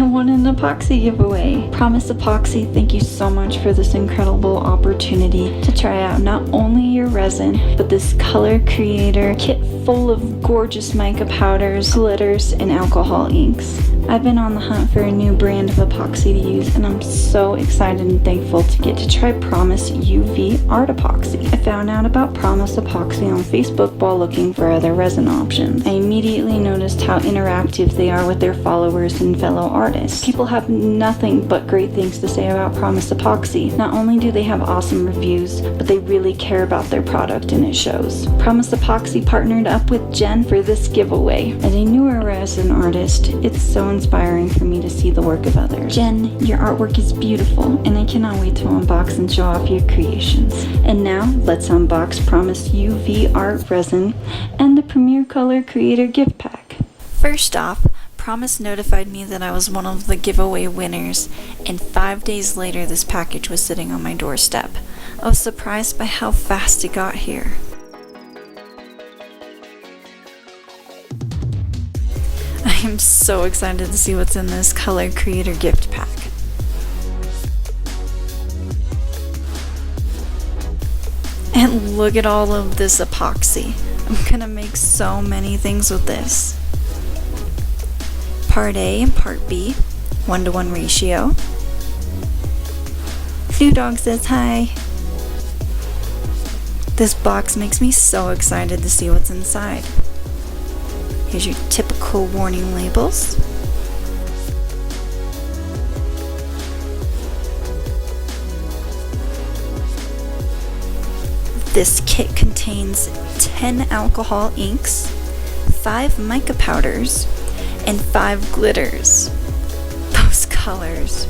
I won an epoxy giveaway. Promise Epoxy, thank you so much for this incredible opportunity to try out not only your resin, but this color creator kit full of gorgeous mica powders, glitters, and alcohol inks. I've been on the hunt for a new brand of epoxy to use, and I'm so excited and thankful to get to try Promise UV Art Epoxy. I found out about Promise Epoxy on Facebook while looking for other resin options. I immediately noticed how interactive they are with their followers and fellow artists. People have nothing but great things to say about Promise Epoxy. Not only do they have awesome reviews, but they really care about their product, and it shows. Promise Epoxy partnered up with Jen for this giveaway. As a newer resin artist, it's so inspiring for me to see the work of others. Jen, your artwork is beautiful, and I cannot wait to unbox and show off your creations. And now, let's unbox Promise UV Art Resin and the Premier Color Creator Gift Pack. First off, Promise notified me that I was one of the giveaway winners, and 5 days later this package was sitting on my doorstep. I was surprised by how fast it got here. I am so excited to see what's in this Color Creator gift pack. And look at all of this epoxy. I'm gonna make so many things with this. Part A and Part B, 1:1 ratio. Blue Dog says hi. This box makes me so excited to see what's inside. Here's your typical warning labels. This kit contains 10 alcohol inks, 5 mica powders, and 5 glitters. Those colors.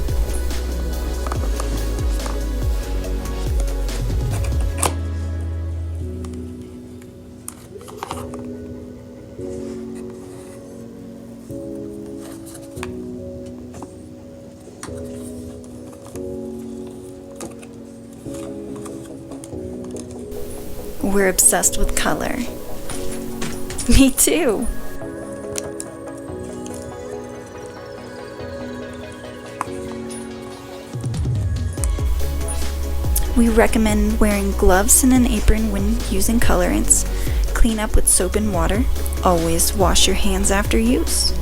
We're obsessed with color. Me too. We recommend wearing gloves and an apron when using colorants. Clean up with soap and water. Always wash your hands after use.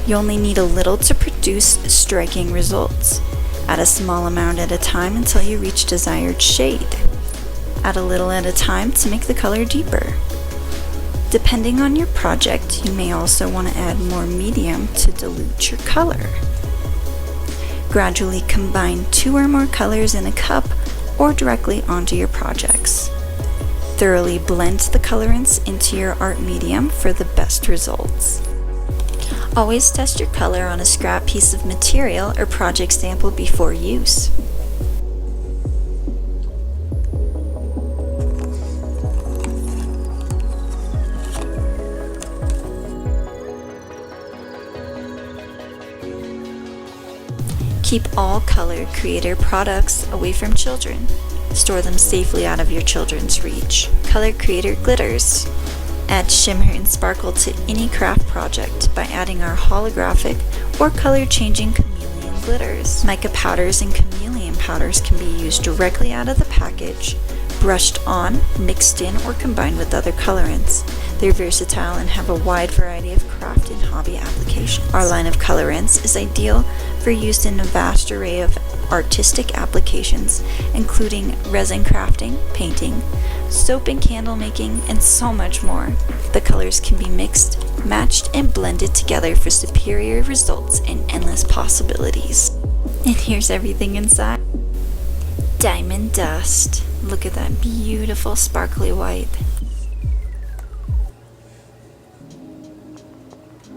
You only need a little to produce striking results. Add a small amount at a time until you reach desired shade. Add a little at a time to make the color deeper. Depending on your project, you may also want to add more medium to dilute your color. Gradually combine 2 or more colors in a cup or directly onto your projects. Thoroughly blend the colorants into your art medium for the best results. Always test your color on a scrap piece of material or project sample before use. Keep all Color Creator products away from children. Store them safely out of your children's reach. Color Creator glitters. Add shimmer and sparkle to any craft project by adding our holographic or color-changing chameleon glitters. Mica powders and chameleon powders can be used directly out of the package, brushed on, mixed in, or combined with other colorants. They're versatile and have a wide variety of craft and hobby applications. Our line of colorants is ideal for use in a vast array of artistic applications, including resin crafting, painting, soap and candle making, and so much more. The colors can be mixed, matched, and blended together for superior results and endless possibilities. And here's everything inside. Diamond dust. Look at that beautiful sparkly white.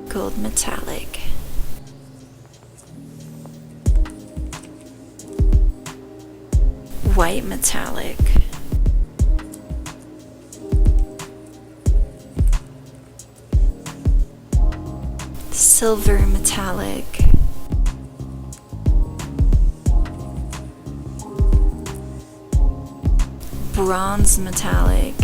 Gold metallic. White metallic. Silver metallic. Bronze metallic.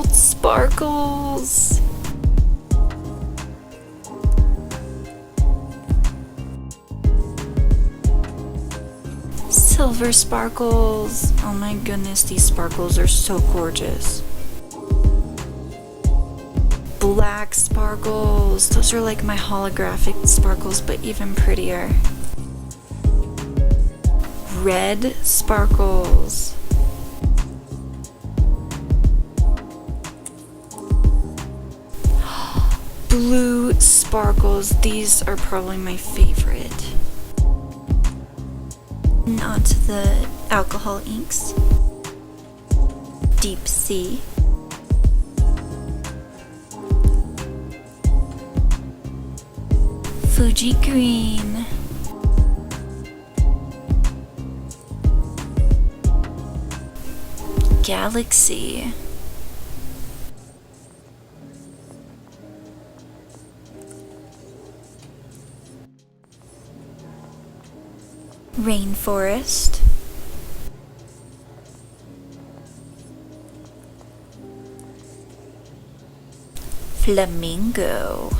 gold sparkles. Silver sparkles. Oh my goodness, these sparkles are so gorgeous. Black sparkles. Those are like my holographic sparkles, but even prettier. Red sparkles. Blue sparkles. These are probably my favorite. And onto the alcohol inks. Deep sea. Fuji green. Galaxy. Rainforest. Flamingo.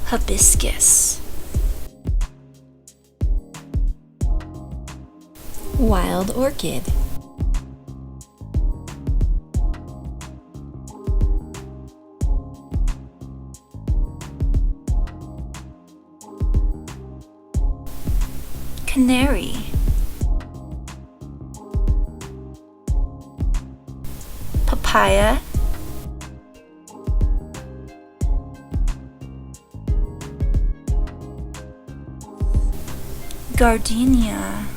Hibiscus. Wild orchid. Canary. Papaya. Gardenia.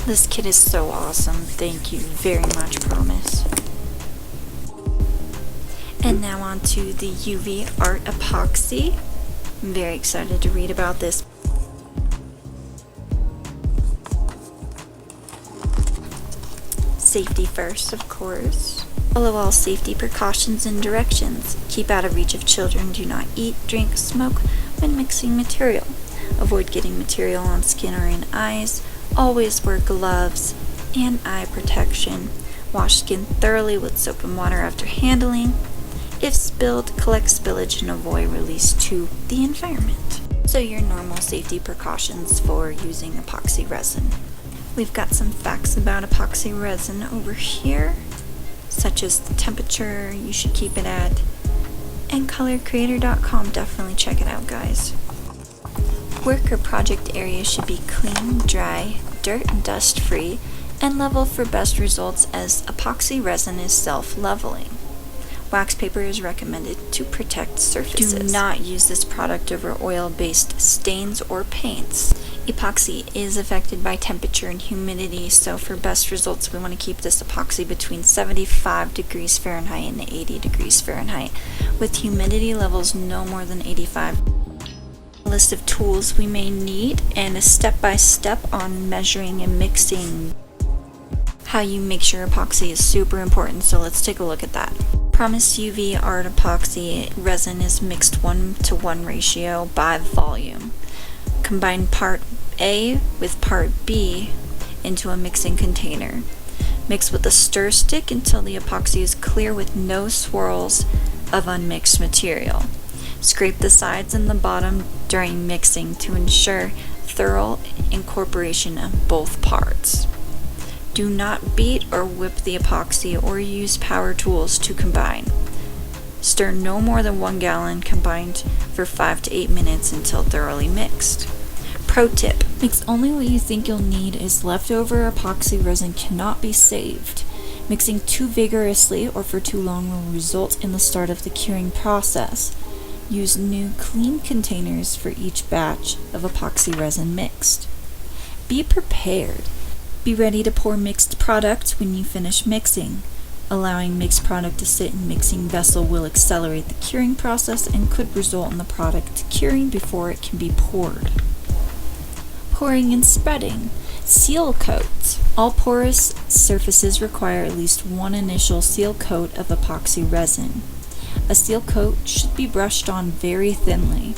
This kit is so awesome. Thank you very much, Promise. And now on to the UV Art Epoxy. I'm very excited to read about this. Safety first, of course. Follow all safety precautions and directions. Keep out of reach of children. Do not eat, drink, smoke when mixing material. Avoid getting material on skin or in eyes. Always wear gloves and eye protection. Wash skin thoroughly with soap and water after handling. If spilled, collect spillage and avoid release to the environment. So your normal safety precautions for using epoxy resin. We've got some facts about epoxy resin over here, such as the temperature you should keep it at, and colorcreator.com. Definitely check it out, guys. Work or project area should be clean, dry, dirt and dust free, and level for best results as epoxy resin is self-leveling. Wax paper is recommended to protect surfaces. Do not use this product over oil-based stains or paints. Epoxy is affected by temperature and humidity, so for best results we want to keep this epoxy between 75 degrees Fahrenheit and 80 degrees Fahrenheit, with humidity levels no more than 85. A list of tools we may need and a step-by-step on measuring and mixing. How you mix your epoxy is super important, so let's take a look at that. Promise UV Art Epoxy resin is mixed 1:1 ratio by volume. Combine part A with part B into a mixing container. Mix with a stir stick until the epoxy is clear with no swirls of unmixed material. Scrape the sides and the bottom during mixing to ensure thorough incorporation of both parts. Do not beat or whip the epoxy or use power tools to combine. Stir no more than 1 gallon combined for 5 to 8 minutes until thoroughly mixed. Pro tip: mix only what you think you'll need, as leftover epoxy resin cannot be saved. Mixing too vigorously or for too long will result in the start of the curing process. Use new clean containers for each batch of epoxy resin mixed. Be prepared. Be ready to pour mixed product when you finish mixing. Allowing mixed product to sit in mixing vessel will accelerate the curing process and could result in the product curing before it can be poured. Pouring and spreading. Seal coat. All porous surfaces require at least one initial seal coat of epoxy resin. A seal coat should be brushed on very thinly.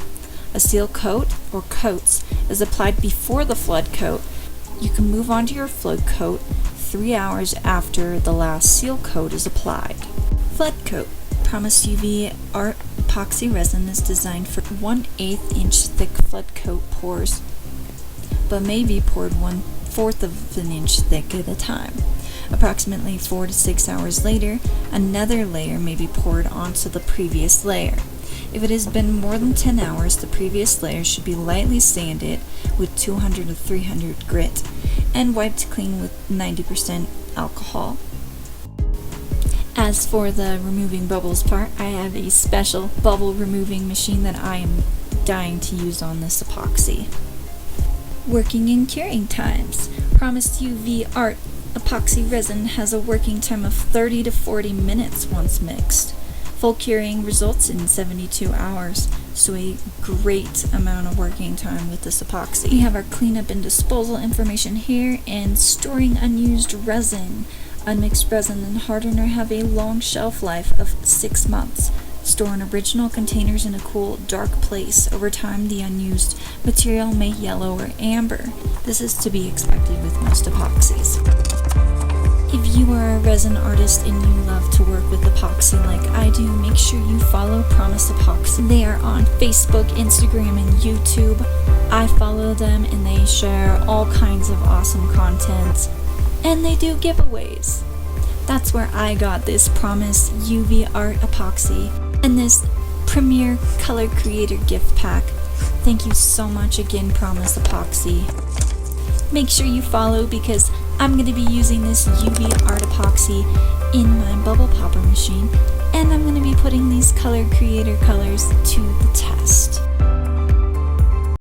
a seal coat or coats is applied before the flood coat, you can move on to your flood coat 3 hours after the last seal coat is applied. Flood coat. Promise UV Art Epoxy Resin is designed for 1/8 inch thick flood coat pours, but may be poured 1/4 of an inch thick at a time. Approximately 4 to 6 hours later, another layer may be poured onto the previous layer. If it has been more than 10 hours, the previous layer should be lightly sanded with 200 to 300 grit and wiped clean with 90% alcohol. As for the removing bubbles part, I have a special bubble removing machine that I am dying to use on this epoxy. Working and curing times. Promise UV Art Epoxy Resin has a working time of 30 to 40 minutes once mixed. Full curing results in 72 hours, so a great amount of working time with this epoxy. We have our cleanup and disposal information here, and storing unused resin. Unmixed resin and hardener have a long shelf life of 6 months. Store in original containers in a cool, dark place. Over time, the unused material may yellow or amber. This is to be expected with most epoxies. If you are a resin artist and you love to work with epoxy like I do, make sure you follow Promise Epoxy. They are on Facebook, Instagram, and YouTube. I follow them and they share all kinds of awesome content. And they do giveaways. That's where I got this Promise UV Art Epoxy and this Premier Color Creator gift pack. Thank you so much again, Promise Epoxy. Make sure you follow because I'm going to be using this UV Art Epoxy in my bubble popper machine, and I'm going to be putting these Color Creator colors to the test.